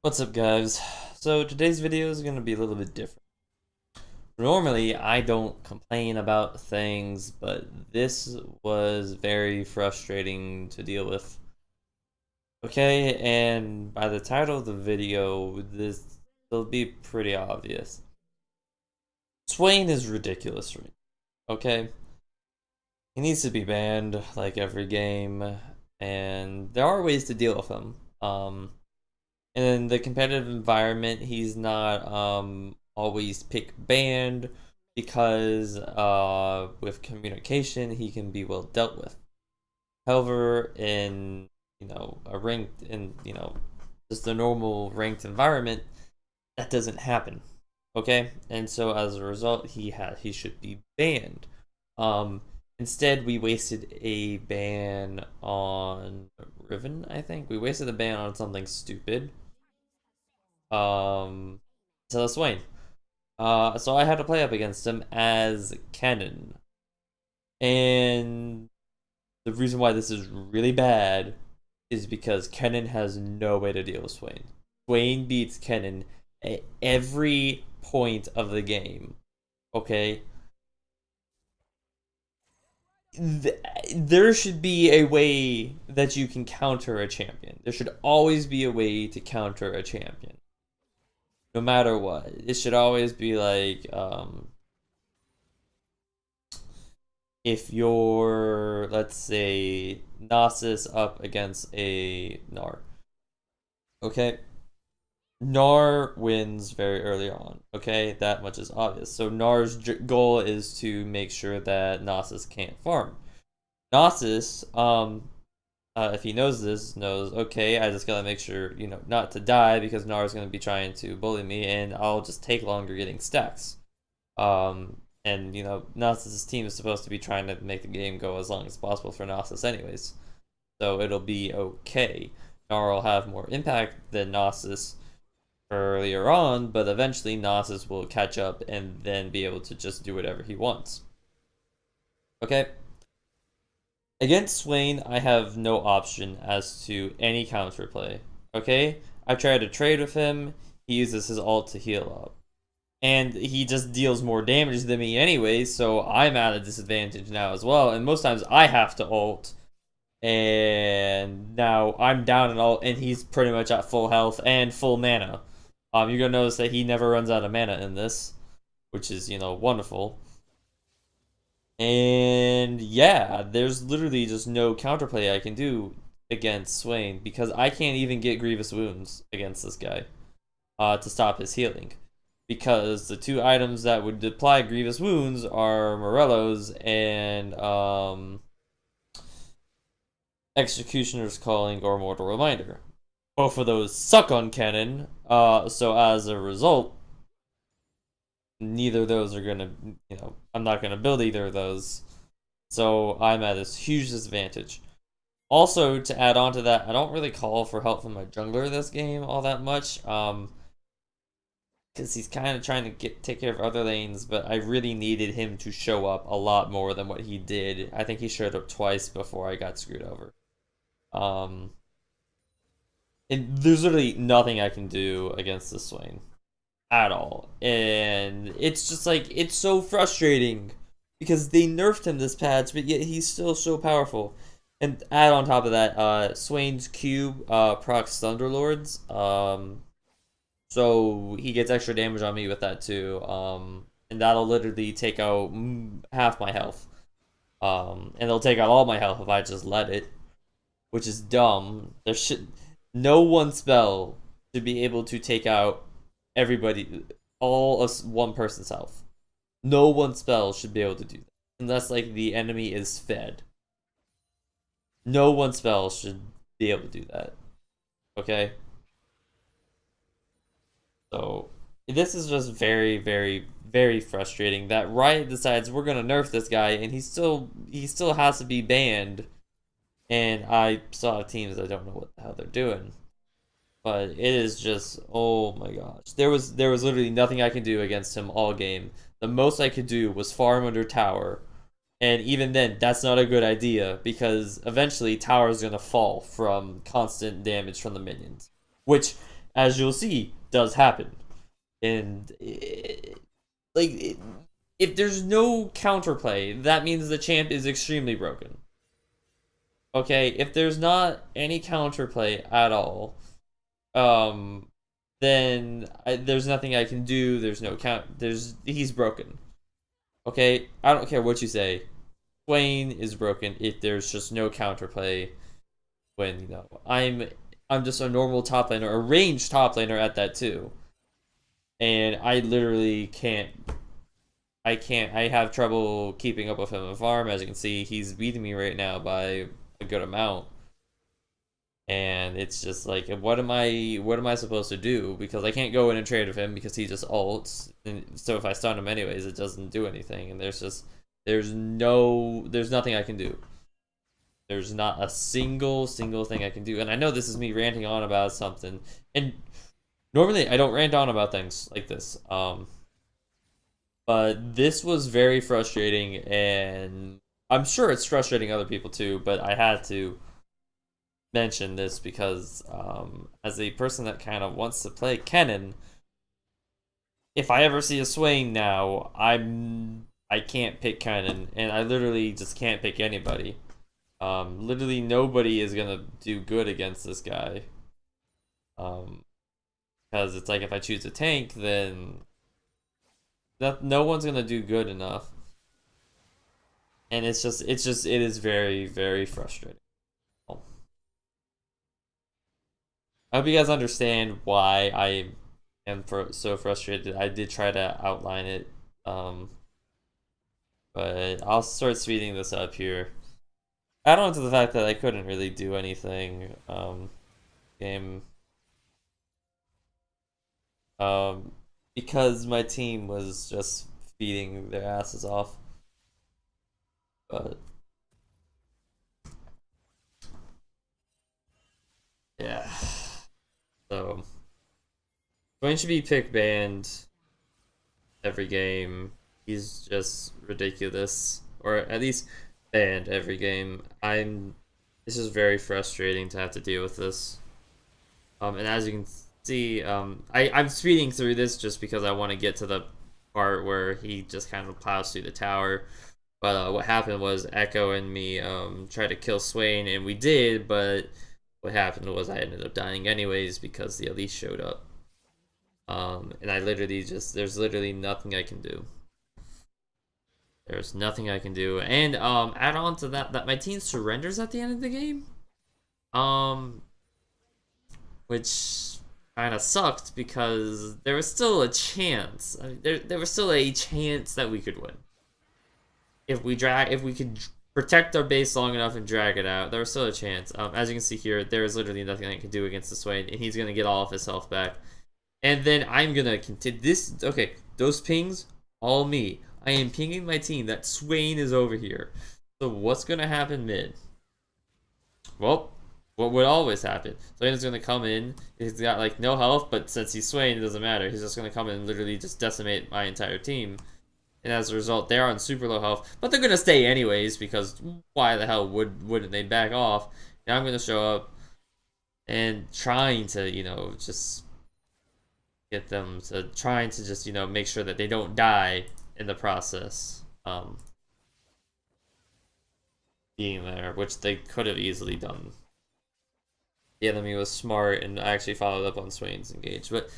What's up, guys? So today's video is going to be a little bit different. Normally I don't complain about things, but this was very frustrating to deal with. Okay, and by the title of the video, this will be pretty obvious. Swain is ridiculous, okay? He needs to be banned like every game, and there are ways to deal with him. And in the competitive environment, he's not always pick banned because with communication he can be well dealt with. However, in a ranked just a normal ranked environment, that doesn't happen. Okay, and so as a result, he should be banned. Instead, we wasted a ban on Riven. I think we wasted a ban on something stupid. Hate Swain. So I had to play up against him as Kennen. And the reason why this is really bad is because Kennen has no way to deal with Swain. Swain beats Kennen at every point of the game. Okay? There should be a way that you can counter a champion. There should always be a way to counter a champion. No matter what. It should always be like, if you're, let's say, Nasus up against a Gnar. Okay? Gnar wins very early on. Okay? That much is obvious. So Gnar's goal is to make sure that Nasus can't farm. Nasus, if he knows this, knows, okay, I just gotta make sure, not to die because Gnar's gonna be trying to bully me and I'll just take longer getting stacks. And, Nasus' team is supposed to be trying to make the game go as long as possible for Nasus anyways. So it'll be okay. Gnar will have more impact than Nasus earlier on, but eventually Nasus will catch up and then be able to just do whatever he wants. Okay? Against Swain, I have no option as to any counterplay. Okay? I tried to trade with him, he uses his ult to heal up. And he just deals more damage than me anyway, so I'm at a disadvantage now as well. And most times I have to ult. And now I'm down in ult, and he's pretty much at full health and full mana. You're gonna notice that he never runs out of mana in this, which is, wonderful. And yeah, there's literally just no counterplay I can do against Swain because I can't even get Grievous Wounds against this guy to stop his healing. Because the two items that would apply Grievous Wounds are Morello's and Executioner's Calling or Mortal Reminder. Both of those suck on Kennen, so as a result, neither of those are gonna, I'm not gonna build either of those. So I'm at this huge disadvantage. Also, to add on to that, I don't really call for help from my jungler this game all that much. Because he's kind of trying to take care of other lanes, but I really needed him to show up a lot more than what he did. I think he showed up twice before I got screwed over. And there's literally nothing I can do against this Swain at all, and it's just like, it's so frustrating because they nerfed him this patch, but yet he's still so powerful. And add on top of that, Swain's Q procs Thunderlords, so he gets extra damage on me with that too, and that'll literally take out half my health, and it'll take out all my health if I just let it, which is dumb. No one spell should be able to take out everybody, all of one person's health. No one spell should be able to do that unless like the enemy is fed. No one spell should be able to do that. Okay? So this is just very, very, very frustrating that Riot decides we're gonna nerf this guy and he still has to be banned. And I saw teams that don't know what the hell they're doing. But it is just, oh my gosh. There was literally nothing I could do against him all game. The most I could do was farm under tower. And even then, that's not a good idea because eventually tower is going to fall from constant damage from the minions. Which, as you'll see, does happen. And if there's no counterplay, that means the champ is extremely broken. Okay, if there's not any counterplay at all, then there's nothing I can do. There's no count. He's broken. Okay, I don't care what you say. Swain is broken if there's just no counterplay. When I'm just a normal top laner, a ranged top laner at that too, and I literally can't. I can't. I have trouble keeping up with him on farm. As you can see, he's beating me right now by a good amount. And it's just like, what am I supposed to do? Because I can't go in and trade with him because he just ults. And so if I stun him anyways, it doesn't do anything. And there's nothing I can do. There's not a single thing I can do. And I know this is me ranting on about something. And normally I don't rant on about things like this. But this was very frustrating, and I'm sure it's frustrating other people too, but I had to mention this because as a person that kind of wants to play Kennen, if I ever see a Swain now, I can't pick Kennen, and I literally just can't pick anybody. Literally nobody is gonna do good against this guy. Because it's like if I choose a tank, then no one's gonna do good enough. And it is very, very frustrating. I hope you guys understand why I am so frustrated. I did try to outline it, but I'll start speeding this up here. Add on to the fact that I couldn't really do anything game because my team was just feeding their asses off. But yeah. So Swain should be pick banned every game. He's just ridiculous. Or at least banned every game. This is very frustrating to have to deal with this. And as you can see, I'm speeding through this just because I want to get to the part where he just kind of plows through the tower. But what happened was Echo and me tried to kill Swain, and we did, but what happened was I ended up dying anyways because the Elise showed up. And I literally there's literally nothing I can do. There's nothing I can do. And add on to that my team surrenders at the end of the game. Which kind of sucked because there was still a chance. I mean, there was still a chance that we could win. If we could protect our base long enough and drag it out, there was still a chance. As you can see here, there is literally nothing I can do against the Swain, and he's gonna get all of his health back. And then I'm gonna continue this. Okay, those pings, all me. I am pinging my team that Swain is over here. So what's gonna happen mid? Well, what would always happen? Swain is gonna come in. He's got like no health, but since he's Swain, it doesn't matter. He's just gonna come in and literally just decimate my entire team. And as a result, they're on super low health, but they're gonna stay anyways because why the hell wouldn't they back off? Now I'm gonna show up and trying to just get them to trying to just make sure that they don't die in the process. Being there, which they could have easily done. The enemy was smart and actually followed up on Swain's engage, but.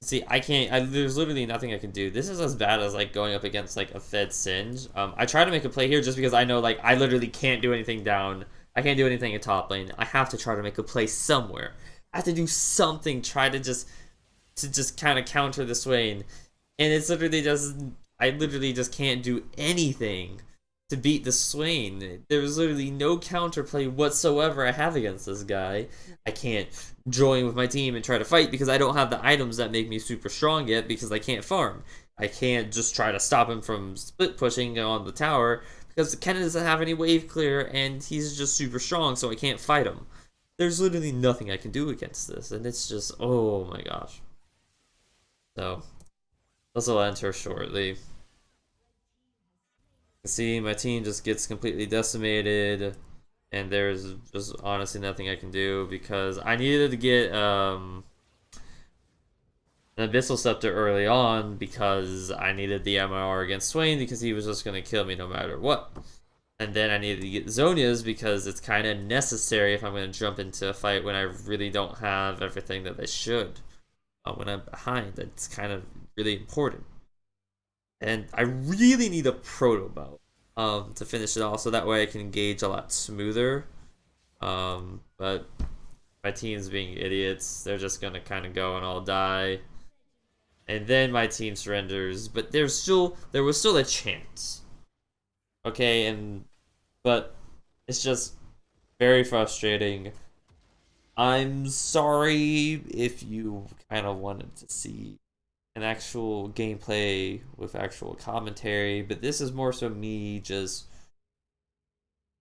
See, I can't. There's literally nothing I can do. This is as bad as like going up against like a Fed Singe. I try to make a play here just because I know like I literally can't do anything down. I can't do anything in top lane. I have to try to make a play somewhere. I have to do something. Try to just kind of counter the Swain, and it's literally just I literally just can't do anything to beat the Swain. There's literally no counterplay whatsoever I have against this guy. I can't join with my team and try to fight because I don't have the items that make me super strong yet because I can't farm. I can't just try to stop him from split pushing on the tower because Kennen doesn't have any wave clear and he's just super strong, so I can't fight him. There's literally nothing I can do against this, and it's just, oh my gosh. So, this will enter shortly. See, my team just gets completely decimated, and there's just honestly nothing I can do because I needed to get an Abyssal Scepter early on because I needed the MR against Swain because he was just going to kill me no matter what. And then I needed to get Zonia's because it's kind of necessary if I'm going to jump into a fight when I really don't have everything that I should. When I'm behind, that's kind of really important. And I really need a proto bow to finish it off, so that way I can engage a lot smoother. But my team's being idiots. They're just gonna kind of go and I'll die, and then my team surrenders. But there was still a chance. Okay, but it's just very frustrating. I'm sorry if you kind of wanted to see an actual gameplay with actual commentary, but this is more so me just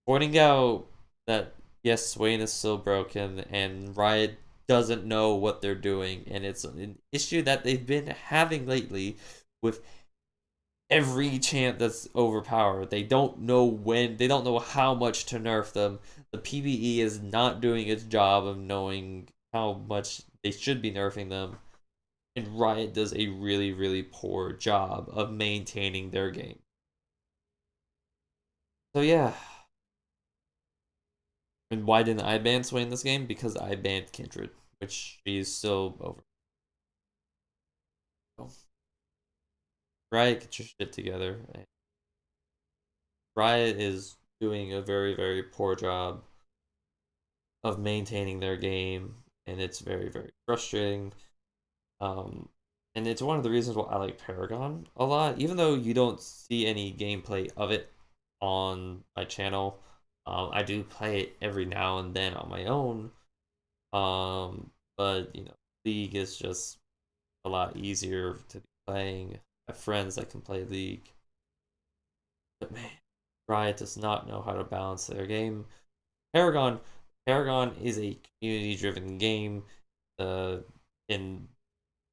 pointing out that yes, Swain is still broken and Riot doesn't know what they're doing, and it's an issue that they've been having lately with every champ that's overpowered. They don't know when, they don't know how much to nerf them. The PvE is not doing its job of knowing how much they should be nerfing them. And Riot does a really, really poor job of maintaining their game. So yeah. And why didn't I ban Swain this game? Because I banned Kindred, which she's still over. So, Riot, get your shit together. Riot is doing a very, very poor job of maintaining their game, and it's very, very frustrating. Um, and it's one of the reasons why I like Paragon a lot, even though you don't see any gameplay of it on my channel. I do play it every now and then on my own. But League is just a lot easier to be playing. I have friends that can play League, but man, Riot does not know how to balance their game. Paragon, Paragon is a community-driven game. In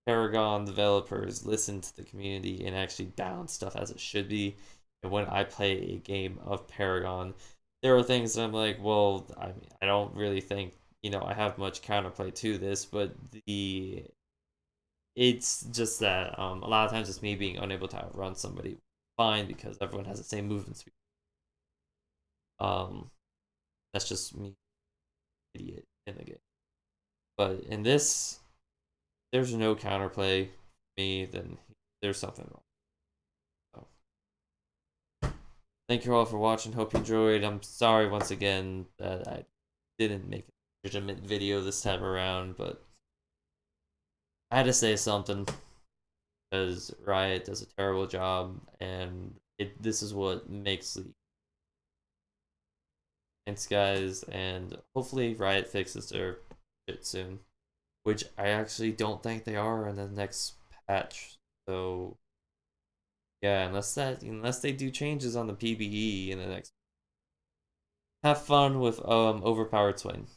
Paragon, developers listen to the community and actually balance stuff as it should be. And when I play a game of Paragon, there are things that I'm like, well, I mean, I don't really think I have much counterplay to this, but it's just that a lot of times it's me being unable to outrun somebody fine because everyone has the same movement speed. Um, that's just me, idiot in the game. But in this, there's no counterplay for me, then there's something wrong. So, thank you all for watching. Hope you enjoyed. I'm sorry once again that I didn't make a legitimate video this time around, but I had to say something because Riot does a terrible job, and this is what makes League. Thanks, guys, and hopefully Riot fixes their shit soon, which I actually don't think they are in the next patch. So yeah, unless they do changes on the PvE in the next. Have fun with overpowered Swain.